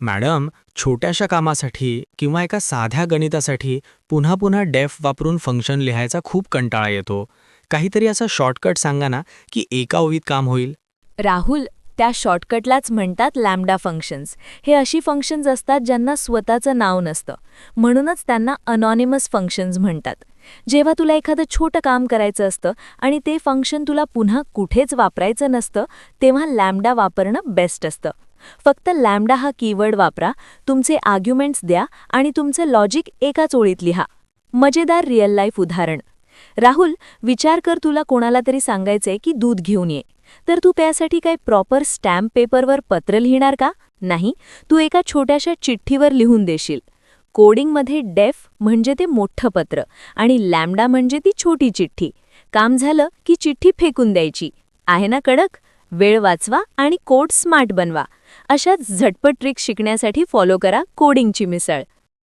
Madam, छोट्याशा कामासाठी किंवा एका साध्या गणितासाठी पुन्हा पुन्हा डेफ वापरून फंक्शन लिहायचा खूप कंटाळा येतो. काहीतरी असा शॉर्टकट सांगा ना, की एका ओळीत काम होईल. राहुल, त्या शॉर्टकटलाच म्हणतात लॅम्बडा फंक्शन्स. हे अशी फंक्शन्स असतात ज्यांना स्वतःचं नाव नसतं. म्हणूनच त्यांना अनॉनिमस फंक्शन्स म्हणतात. जेव्हा तुला एखादं छोटं काम करायचं असतं आणि ते फंक्शन तुला पुन्हा कुठेच वापरायचं नसतं, तेव्हा लॅम्बडा वापरणं बेस्ट असतं. फक्त लॅम्बडा हा कीवर्ड वापरा, तुमचे आर्ग्युमेंट्स द्या आणि तुमचं लॉजिक एकाच ओळीत लिहा. मजेदार रिअल लाईफ उदाहरण. राहुल, विचार कर, तुला कोणाला तरी सांगायचंय की दूध घेऊन ये. तर तू त्यासाठी काय प्रॉपर स्टॅम्प पेपरवर पत्र लिहिणार का? नाही, तू एका छोट्याशा चिठ्ठीवर लिहून देशील. कोडिंगमध्ये डेफ म्हणजे ते मोठं पत्र आणि लॅम्बडा म्हणजे ती छोटी चिठ्ठी. काम झालं की चिठ्ठी फेकून द्यायची. आहे ना कडक? वेळ वाचवा आणि कोड स्मार्ट बनवा. अशाच झटपट ट्रिक्स शिकण्यासाठी फॉलो करा कोडिंगची मिसळ.